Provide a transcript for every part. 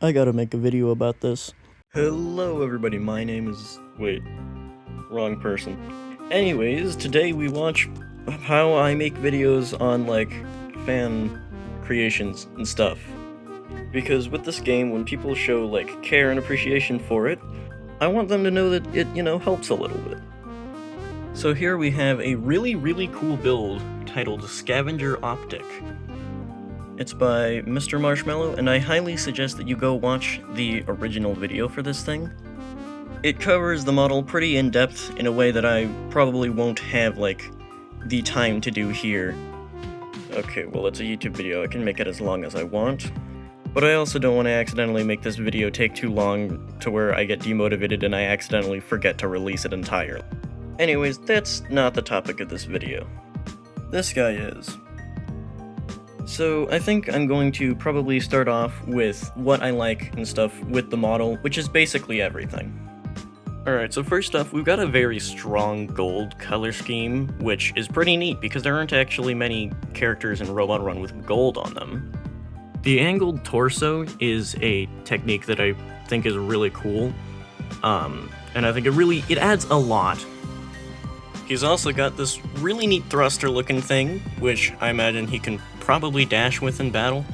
I gotta make a video about this. Hello everybody, my name is... wait, wrong person. Anyways, today we watch how I make videos on, like, fan creations and stuff. Because with this game, when people show, like, care and appreciation for it, I want them to know that it, helps a little bit. So here we have a really cool build titled Scavenger Optic. It's by Mr. Marshmallow, and I highly suggest that you go watch the original video for this thing. It covers the model pretty in-depth in a way that I probably won't have, like, the time to do here. Okay, well, it's a YouTube video. I can make it as long as I want. But I also don't want to accidentally make this video take too long to where I get demotivated and I accidentally forget to release it entirely. Anyways, that's not the topic of this video. This guy is. So I think I'm going to probably start off with what I like and stuff with the model, which is basically everything. Alright, so first off, we've got a very strong gold color scheme, which is pretty neat because there aren't actually many characters in Robot Run with gold on them. The angled torso is a technique that I think is really cool, and I think it adds a lot. He's also got this really neat thruster looking thing, which I imagine he can probably dash with in battle.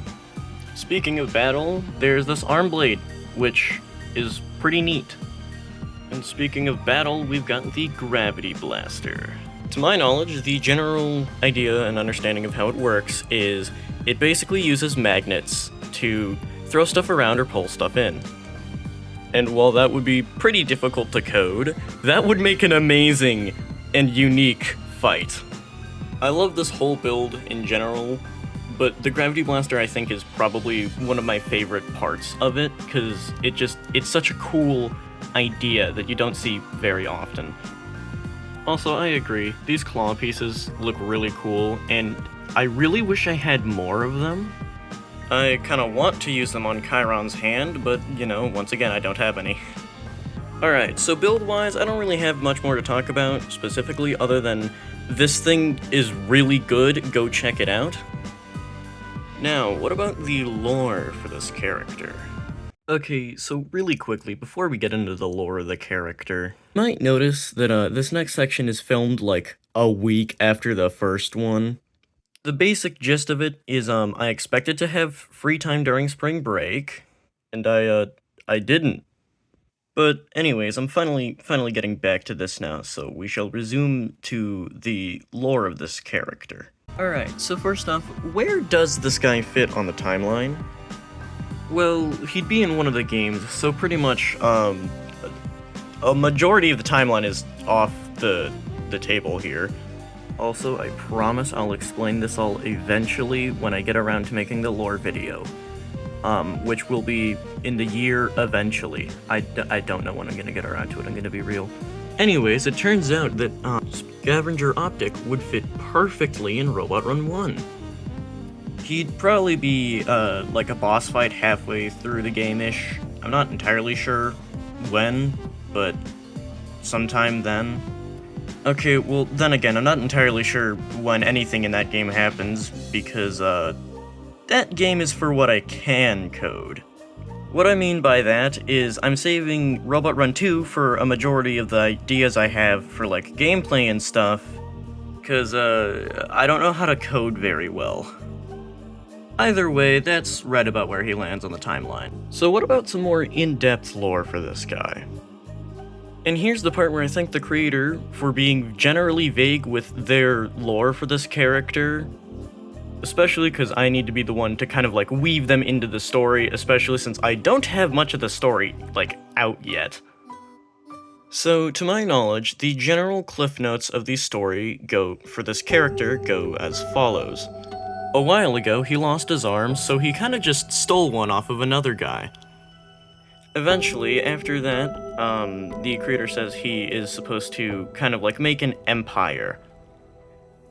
Speaking of battle, there's this arm blade, which is pretty neat. And speaking of battle, we've got the gravity blaster. To my knowledge, the general idea and understanding of how it works is it basically uses magnets to throw stuff around or pull stuff in. And while that would be pretty difficult to code, that would make an amazing and unique fight. I love this whole build in general, but the Gravity Blaster I think is probably one of my favorite parts of it, because it's such a cool idea that you don't see very often. Also, I agree, these claw pieces look really cool, and I really wish I had more of them. I kinda want to use them on Chiron's hand, but, once again, I don't have any. Alright, so build-wise, I don't really have much more to talk about, specifically, other than this thing is really good, go check it out. Now, what about the lore for this character? Okay, so really quickly, before we get into the lore of the character, you might notice that this next section is filmed like a week after the first one. The basic gist of it is I expected to have free time during spring break, and I didn't. But anyways, I'm finally getting back to this now, so we shall resume to the lore of this character. Alright, so first off, where does this guy fit on the timeline? Well, he'd be in one of the games, so pretty much, a majority of the timeline is off the table here. Also, I promise I'll explain this all eventually when I get around to making the lore video. Which will be in the year eventually. I don't know when I'm gonna get around to it, I'm gonna be real. Anyways, it turns out that Scavenger Optic would fit perfectly in Robot Run 1. He'd probably be like a boss fight halfway through the game-ish. I'm not entirely sure when, but sometime then. Okay, well then again, I'm not entirely sure when anything in that game happens, because that game is for what I can code. What I mean by that is I'm saving Robot Run 2 for a majority of the ideas I have for, like, gameplay and stuff, because, I don't know how to code very well. Either way, that's right about where he lands on the timeline. So what about some more in-depth lore for this guy? And here's the part where I thank the creator for being generally vague with their lore for this character, especially because I need to be the one to kind of like weave them into the story, especially since I don't have much of the story, like, out yet. So, to my knowledge, the general cliff notes of the story for this character go as follows. A while ago, he lost his arm, so he kinda just stole one off of another guy. Eventually, after that, the creator says he is supposed to kind of like make an empire,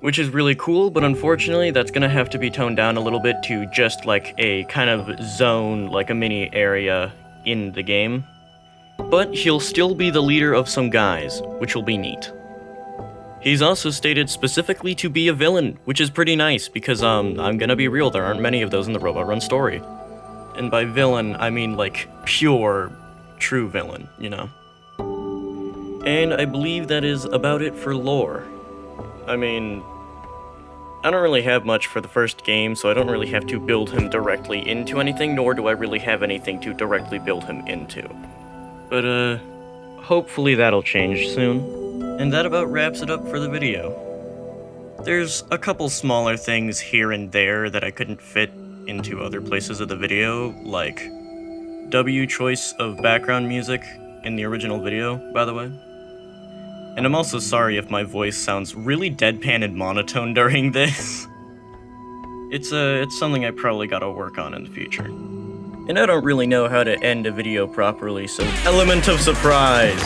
which is really cool, but unfortunately that's gonna have to be toned down a little bit to just like a kind of zone, like a mini area in the game. But he'll still be the leader of some guys, which will be neat. He's also stated specifically to be a villain, which is pretty nice, because I'm gonna be real, there aren't many of those in the Robot Run story. And by villain, I mean like pure, true villain, you know? And I believe that is about it for lore. I mean, I don't really have much for the first game, so I don't really have to build him directly into anything, nor do I really have anything to directly build him into. But, hopefully that'll change soon. And that about wraps it up for the video. There's a couple smaller things here and there that I couldn't fit into other places of the video, like W choice of background music in the original video, by the way. And I'm also sorry if my voice sounds really deadpan and monotone during this. It's something I probably gotta work on in the future. And I don't really know how to end a video properly, so element of surprise!